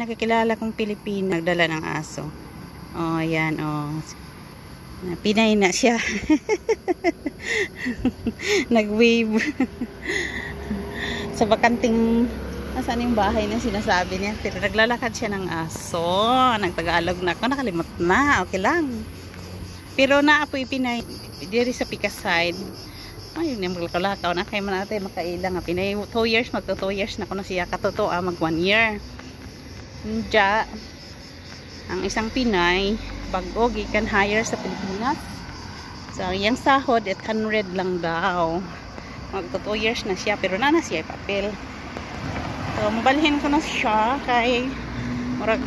nakakilala kong Pilipino. Nagdala ng aso. Oh, yan, oh. Pinay na siya. Nag-wave. Sa bakanting, nasaan yung bahay na sinasabi niya. Pero naglalakad siya ng aso. Nagtagalog na ako. Nakalimot na. Okay lang. Pero naapoy Pinay. Diri sa Pika side. Ayun yung maglalakaw na. Kaya man natin makailang. Pinay 2 years. Magto 2 years na ko na siya. Katoto mag 1 year. Diya. Ang isang Pinay. Bago gikan hire sa Pilipinas. So, yung sahod 800 lang daw. Magto 2 years na siya. Pero na siya yung papel. So, mabalhin ko na siya kay murag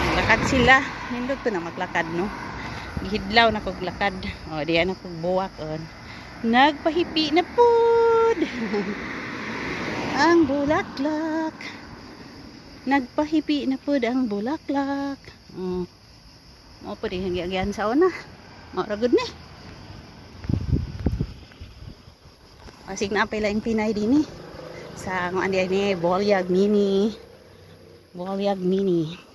maglakad sila. Nindot ko na maglakad, no? Gihidlaw na kog lakad. O, diyan na kog buwak. Nagpahipi na pud. Ang bulaklak. Nagpahipi na pud ang bulaklak. Mo pud hangyan sa una. Mao ra gud ni. Asig na pala yung Pinay din sa kung andiyan ni Bolyag Mini. Bolyag Mini.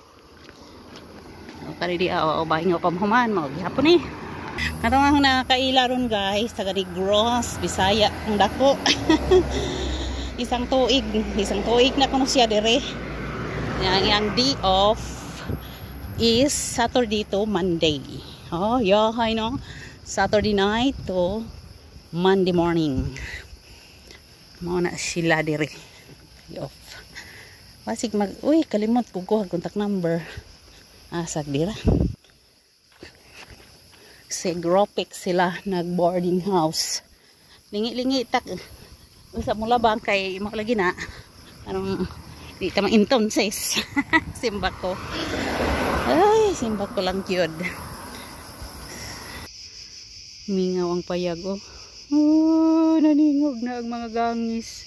Kari di bahay nga pamahuman. Maghapon eh. Katong ang nakaila ron guys. Taga Negros, Bisaya. Ang dako. Isang tuig na kuno siya dire. Yang day off is Saturday to Monday. Oh, yahay no. Saturday night to Monday morning. Mao na sila dire. Day off. Basig uy, kalimot ko kuha contact number. Asag dira. Segropic sila nag-boarding house. Lingi-lingi tak. Usa mo labang kay imo lagi na. Anong di ta ma-inton sis. Simba ko. Ay, simba ko lang gyud. Mingaw ang payag oh. Naningog na ang mga gangis.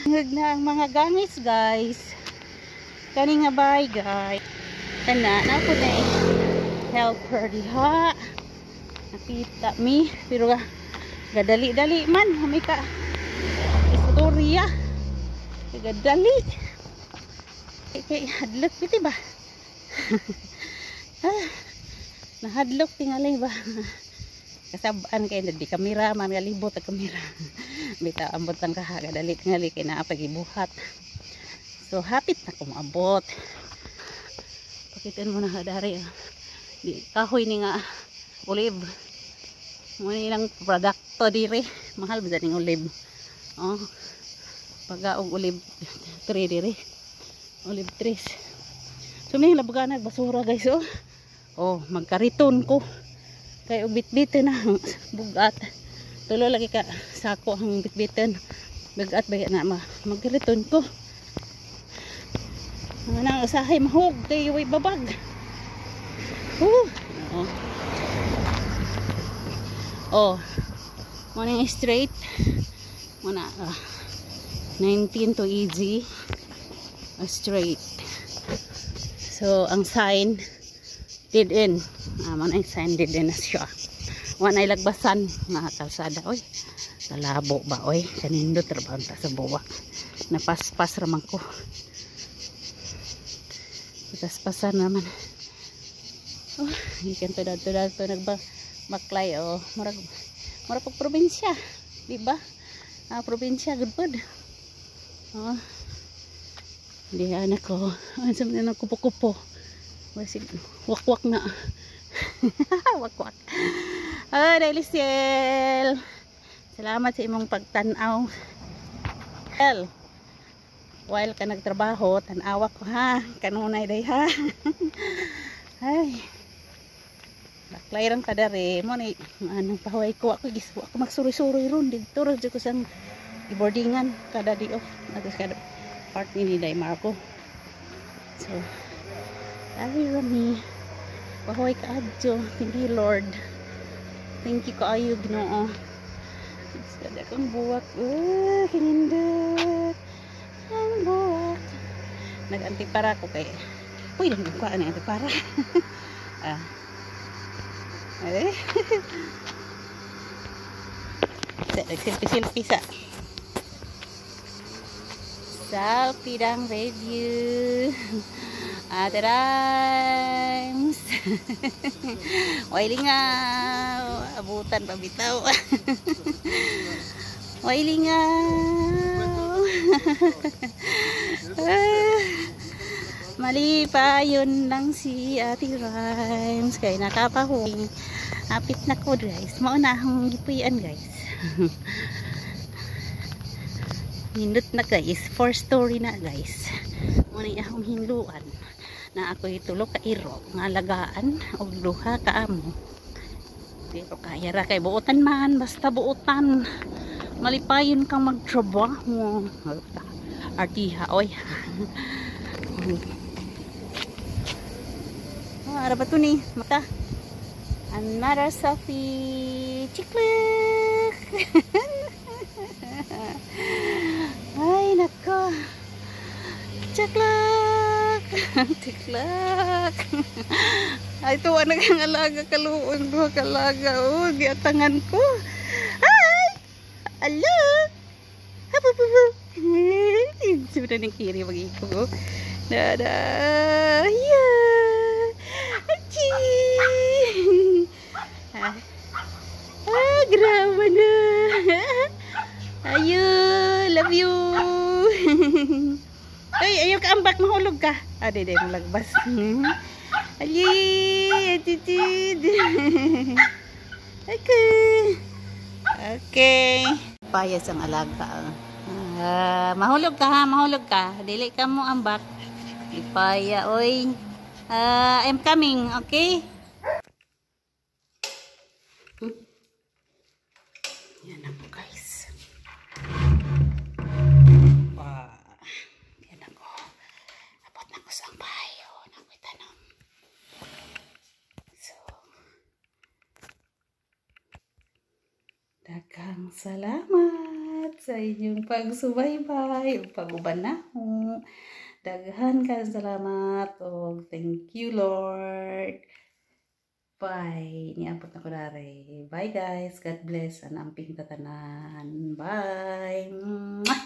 Naningog na ang mga gangis guys. Kani nga bay guys. Kana na po na helper diha. Nakita mi pero gadali-dali man hami ka istorya. Gadali. Kay hadlok piti ba? Nahadlok tingali ba? Kasabaan kay di kamera man galibot ang kamera. Bita ambot lang ka gadali tingali kay naa pagibuhat. So hapit na ko maabot. Pakitin mo na hadari. Di kahoy ni nga olive. Mo ni lang produkto dire. Mahal ba ning olive? Oh. Pagaog olive tree dire. Olive trees. So may labugan basura guys oh. Oh, magkariton ko. Kay ubit-bitin na bugat. Tulo lagi ka sako ang bitbitin. Bugat ba na magkariton ko. Nang usahay mahug kay way babag. Oh. Oh. Morning straight. Muna 19 to easy. Straight. So ang sign dead end. Man ay sign dead end na siya. Wan ay lagbasan nga kalsada oy. Kalabo ba oy? Kanindot trabaho ta sa buwak. Napaspas raman ko. Paspasan naman. Oh, ikan to dato nagbaklay oh. Murag pag probinsya, di ba? Probinsya good pod. Oh. Di anak ko. Ano na kupo-kupo. Basig wak-wak na. Wak-wak. Daily Ciel. Salamat sa imong pagtanaw. While ka nagtrabaho, tanawa ko ha. Kanunay day ha. Ay. Baklay rang kadari. Mo ni anong pahuay ko ako giswa ako magsuri-suri ron dito ra ko sang boardingan kada day off. Nagas kada part ni Day Marco. So, ay rami. Pahuay ka adjo. Thank you Lord. Thank you kaayo Ginoo. Sada kang buwak. Kinindot. Ang buwak. Nag-antipara ko kay uy, nagbuka na antipara. Selfie sa Salpidang review. Times. Wailingaw. Abutan pabitaw. Wailingaw. Mali pa yun lang si Ate Rhymes. Kaya nakapahuing. Hapit na ko guys. Mauna akong gipuyan guys. Hindot na guys. 4 story na guys. Muna akong hinluan. Na ako itulog ka iro nga alagaan o duha ka amo. Pero kaya ra kay buotan man, basta buotan. Malipayon kang magtrabaho. Artiha oy. Ara ba to ni mata? Another selfie. Chiklik. Ay nako. Chiklik. Tiklak. Ay tuwa na kang alaga kaluon ko kalaga oh giatangan ko. Ay! Ala! Hapupupu. Sudah ning kiri bagi ko. Dada. Ya. Aci. Grabe na. Ayo, love you. Ay, ayaw ka ambak, mahulog ka. Di, malagbas. Ali, atitid. Okay. Payas ang alaga. Mahulog ka ha, mahulog ka. Dili ka mo ambak. Ipaya, oy. I'm coming, okay? Yan na po guys. Daghang salamat sa inyong pagsubaybay o pag-uban na ho. Daghan kang salamat o thank you Lord. Bye. Niabot na ko dare. Bye guys. God bless. Anamping tatanan. Bye. Mwah!